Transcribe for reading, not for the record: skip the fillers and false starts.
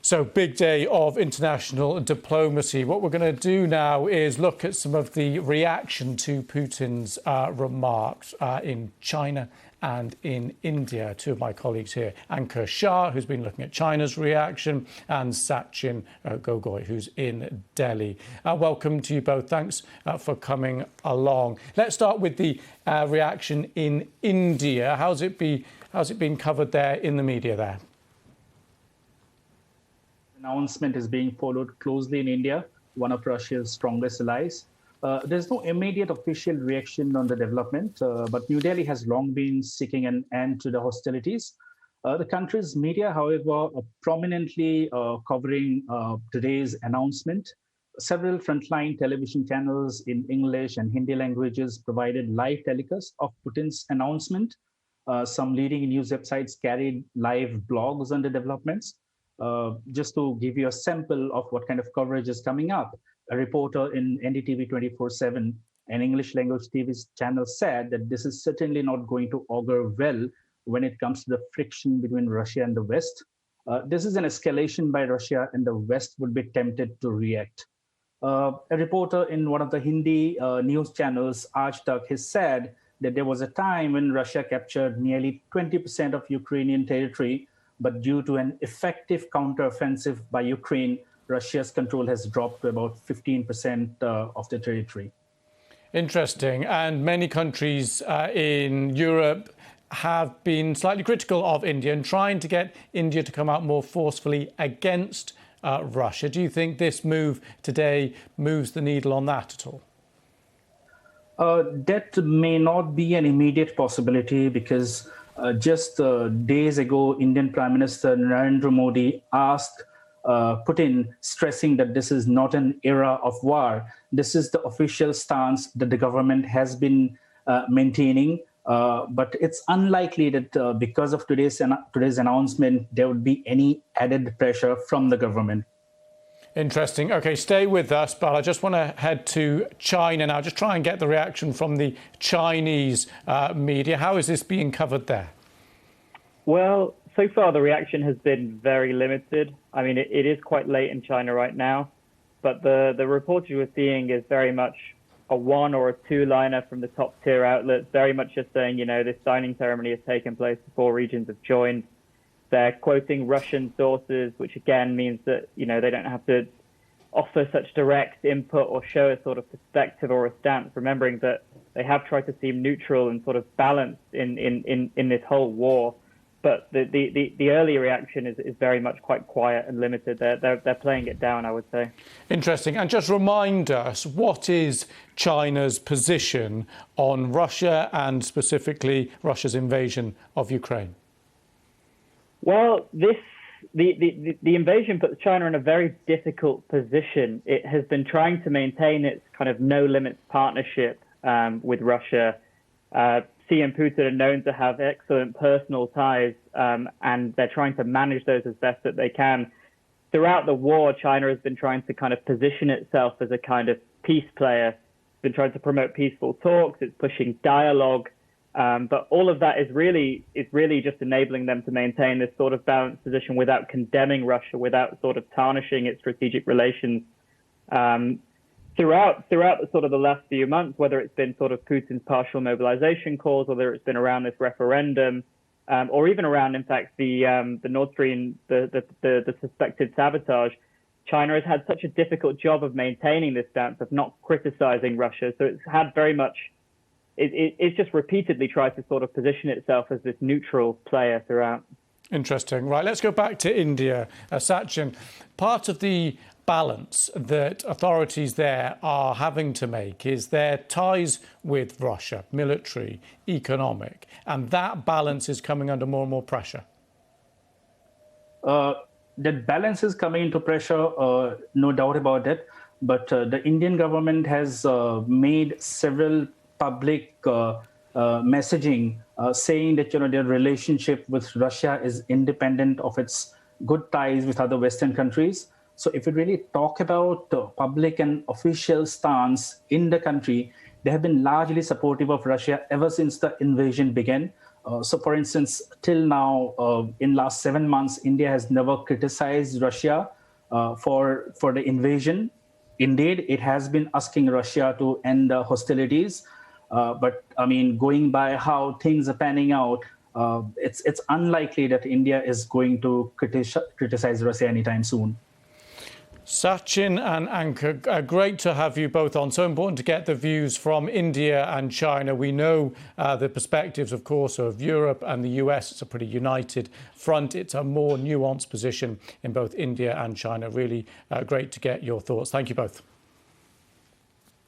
So, big day of international diplomacy. What we're going to do now is look at some of the reaction to Putin's remarks in China and in India. Two of my colleagues here, Ankur Shah, who's been looking at China's reaction, and Sachin Gogoi, who's in Delhi. Welcome to you both. Thanks for coming along. Let's start with the reaction in India. How's it been covered there in the media there? Announcement is being followed closely in India, one of Russia's strongest allies. There's no immediate official reaction on the development, but New Delhi has long been seeking an end to the hostilities. The country's media, however, are prominently covering today's announcement. Several frontline television channels in English and Hindi languages provided live telecasts of Putin's announcement. Some leading news websites carried live blogs on the developments. Just to give you a sample of what kind of coverage is coming up, a reporter in NDTV 24/7, an English language TV channel, said that this is certainly not going to augur well when it comes to the friction between Russia and the West. This is an escalation by Russia, and the West would be tempted to react. A reporter in one of the Hindi news channels, Aaj Tak, has said that there was a time when Russia captured nearly 20% of Ukrainian territory, but due to an effective counteroffensive by Ukraine, Russia's control has dropped to about 15% of the territory. Interesting. And many countries in Europe have been slightly critical of India and trying to get India to come out more forcefully against Russia. Do you think this move today moves the needle on that at all? That may not be an immediate possibility because just days ago, Indian Prime Minister Narendra Modi asked Putin, stressing that this is not an era of war. This is the official stance that the government has been maintaining. But it's unlikely that because of today's announcement, there would be any added pressure from the government. Interesting. OK, stay with us, but I just want to head to China now. Just try and get the reaction from the Chinese media. How is this being covered there? Well, so far the reaction has been very limited. I mean, it is quite late in China right now, but the reportage we're seeing is very much a one or a two-liner from the top-tier outlets, very much just saying, you know, this signing ceremony has taken place, the four regions have joined. They're quoting Russian sources, which again means that, you know, they don't have to offer such direct input or show a sort of perspective or a stance, remembering that they have tried to seem neutral and sort of balanced in this whole war. But the early reaction is very much quite quiet and limited. They're playing it down, I would say. Interesting. And just remind us, what is China's position on Russia and specifically Russia's invasion of Ukraine? Well, the invasion puts China in a very difficult position. It has been trying to maintain its kind of no-limits partnership with Russia. Xi and Putin are known to have excellent personal ties, and they're trying to manage those as best that they can. Throughout the war, China has been trying to kind of position itself as a kind of peace player. It's been trying to promote peaceful talks. It's pushing dialogue. But all of that is really just enabling them to maintain this sort of balanced position without condemning Russia, without sort of tarnishing its strategic relations. Throughout the sort of the last few months, whether it's been sort of Putin's partial mobilization calls, whether it's been around this referendum, or even around, in fact, the Nord Stream, the suspected sabotage, China has had such a difficult job of maintaining this stance of not criticizing Russia. So it's had very much. It's just repeatedly tried to sort of position itself as this neutral player throughout. Interesting. Right, let's go back to India. Sachin, part of the balance that authorities there are having to make is their ties with Russia, military, economic, and that balance is coming under more and more pressure. That balance is coming into pressure, no doubt about it. But the Indian government has made several public messaging saying that, you know, their relationship with Russia is independent of its good ties with other Western countries. So if we really talk about public and official stance in the country, they have been largely supportive of Russia ever since the invasion began. So, for instance, till now, in last 7 months, India has never criticized Russia for the invasion. Indeed, it has been asking Russia to end the hostilities. But I mean, going by how things are panning out, it's unlikely that India is going to criticize Russia anytime soon. Sachin and Anka, great to have you both on. So important to get the views from India and China. We know the perspectives, of course, of Europe and the US. It's a pretty united front. It's a more nuanced position in both India and China. Really great to get your thoughts. Thank you both.